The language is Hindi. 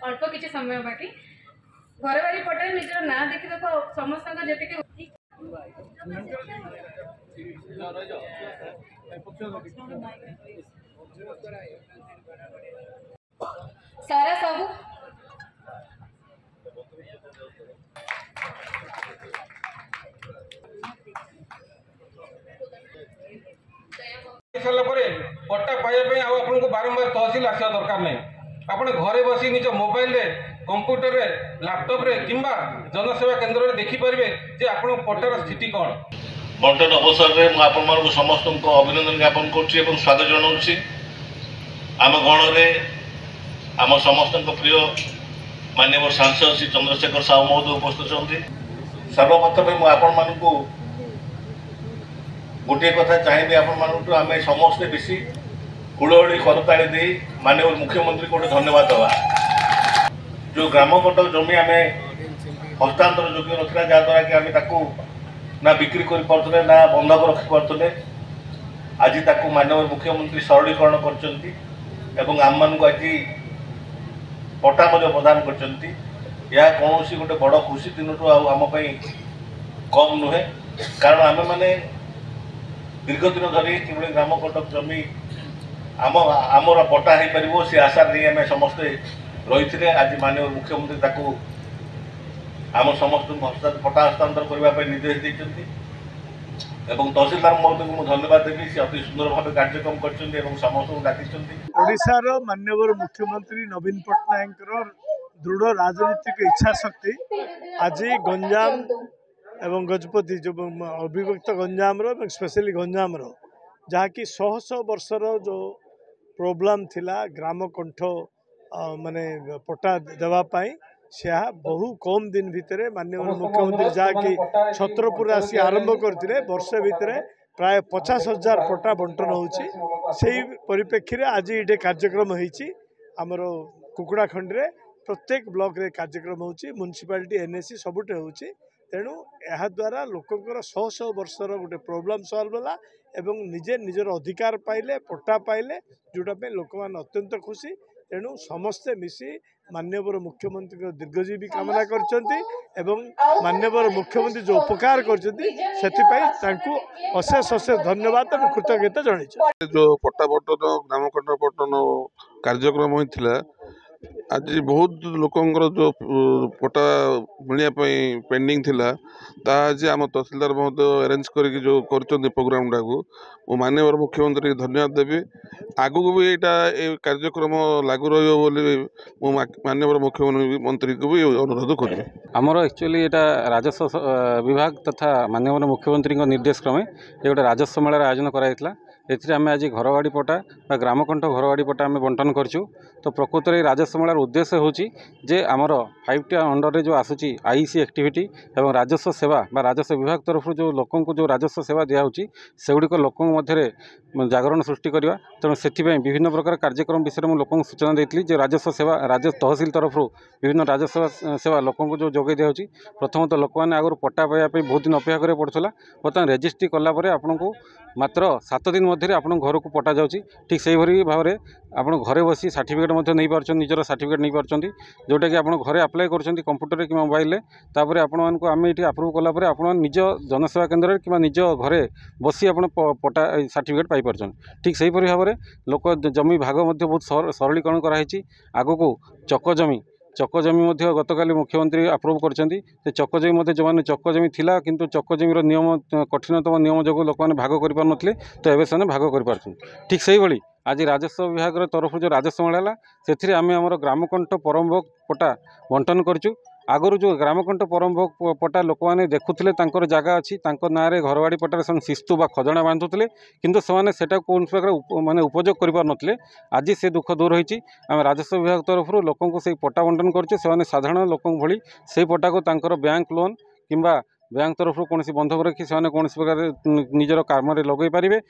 अल्प किसी समय बाकी घर बारी पटे निजर ना देखा समस्त जी सारा सब पट्टा पाइबा आपको बारंबार तहसिल आसा दरकार नहीं आपने घरे बसी निज मोबाइल रे कंप्यूटर रे लैपटॉप रे किंबा जनसेवा केंद्र रे देखि परिबे जे आपन पट्टार स्थिति कौन बंटन अवसर में मुझे समस्त को अभिनंदन ज्ञापन कर स्वागत जनाऊँगी आम गण में आम समस्त प्रिय माननीय सांसद श्री चंद्रशेखर साहू महोदय उपस्थित होती सर्वप्रथम मुझे आपण गोटे कथा चाहिए आपण आम समस्ते मिसी हुड़हुड़ी करताड़ी दे माननीय मुख्यमंत्री को धन्यवाद दवा जो ग्राम कटक जमी आम हस्तांतर योग्य रखा जहाद्वारा कि आम ताकू ना बिक्री कर पारे ना बंधक रखी पारे आज ताकू माननीय मुख्यमंत्री सरलीकरण कर आम मान आज पट्टा प्रदान कर कौन गोटे बड़ खुशी दिन आम कम नुहे कारण आम मैंने दीर्घ दिन धरी कि ग्राम कटक जमी आमर पट्टा हो पार से आशा नहीं आम समस्ते रही थे आज माननीय मुख्यमंत्री ताकू आम समस्त पट्टा हस्तांतर करने निर्देश देते तहसीलदार महोदय को धन्यवाद देवी से अति सुंदर भाव कार्यक्रम कर समस्त ओडिशार माननीय मुख्यमंत्री नवीन पट्टनायक दृढ़ राजनीतिक इच्छा शक्ति आज गंजाम एवं गजपति जो अभिव्यक्त गंजाम स्पेशली गंजाम जहाँकि शह शह वर्षर जो प्रोब्लेम थिला ग्राम कंठ माने पट्टा देवाई से बहु कम दिन भितर माननीय मुख्यमंत्री जहाँकि छत्रपुर आसी आरंभ करते वर्ष भितर प्राय 50,000 पट्टा बंटन होची परिप्रेक्षी में आज ये कार्यक्रम होती आमर कुकुड़ाखंडी प्रत्येक ब्लॉक रे कार्यक्रम होची म्युनिसिपालिटी एनएसी सबुटे होची तेणु यह द्वारा लोकंर शह शह वर्षर गोटे प्रोब्लेम सल्व होला एवं निजे निजर अधिकार पाइले पट्टा पाइले जोटा लोक मैंने अत्यंत खुशी तेणु समस्ते मिसी माननीय मुख्यमंत्री दीर्घजीवी कामना कर माननीय मुख्यमंत्री जो उपकार अशेष अशेष धन्यवाद और कृतज्ञता जन जो पट्टा बंटन ग्राम कंठ बंटन कार्यक्रम होता आज बहुत लोकंर जो पट्टा मिलने पेंडिंग थिला आज आम तहसीलदार महोदय अरेंज करके जो कर प्रोग्राम टाक मो माननीय मुख्यमंत्री धन्यवाद देवी आगु को भी यहाँ कार्यक्रम लागू रही माननीय मुख्यमंत्री को भी अनुरोध करें आमर एक्चुअली यहाँ राजस्व विभाग तथा माननीय मुख्यमंत्री निर्देश क्रमे ये गोटे राजस्व मेलार आयोजन कराइला एथिरे आम आज घरवाड़ी पट्टा ग्रामकंठ घरवाड़ी पट्टा आम बंटन करछु तो प्रकृत में राजस्व मेलार उद्देश्य होची जे आमर 5टी अंडर रे जो आसूची आईसी एक्टिविटी एवं राजस्व सेवा बा राजस्व विभाग तरफ जो लोकों को जो राजस्व सेवा दिया होची सेगुड़िक लोकों मध्य जागरण सृष्टि करवा तेणु से विभिन्न प्रकार कार्यक्रम विषय में लोक सूचना देती जो राजस्व सेवा तहसील तरफ विभिन्न राजस्व सेवा लोकों को जो जोगे दिया प्रथमतः लोक मैंने आगुरी पट्टा पाइबा बहुत दिन अपेक्षा करा पड़ता बर्तमान रेजिस्ट्री कलापर आपन को मात्र 7 दिन मध्य आप घर को पटा जाऊँगी ठीक से भाव में आप घरे बसी सर्टिफिकेट नहीं पार्छ निजर सर्टिफिकेट नहीं पार्छ जोटा कि आप घरे आप्लाय कर कंप्यूटर कि मोबाइल तापर आपको आम ये आप्रुव कलापर आप निज जनसेवा केन्द्र कि निज घरे बसी आप पटा सर्टिफिकेट पाइपार ठीक से भाव में लोक जमी भाग बहुत सरलीकरण कराई आग को चक जमी गतकाली मुख्यमंत्री अप्रूव करछंती चक जमी जो मैंने चक जमी थिला किंतु चक जमीर नियम कठिनतम नियम जो लोक मैंने भाग कर पारे तो एवं से भाग कर ठीक से भाई आज राजस्व विभाग तरफ जो राजस्व मेला से आम ग्रामकंठ परमभोग पट्टा बंटन करचु आगुरी जो ग्रामकंठ परमभोग पट्टा लोक मैंने देखुले जगह अच्छी ना घरवाड़ी पट्टार से शिस्तु बा खजना बांधुले किंतु से कौन प्रकार माने उपयोग कर आज से दुख दूर होती आम राजस्व विभाग तरफ लोक से पट्टा बंटन कर साधारण लोक भली से पट्टा को बैंक लोन किंबा बैंक तरफ कौन बंधक रखी कौन प्रकार निजर काम लगे पारे।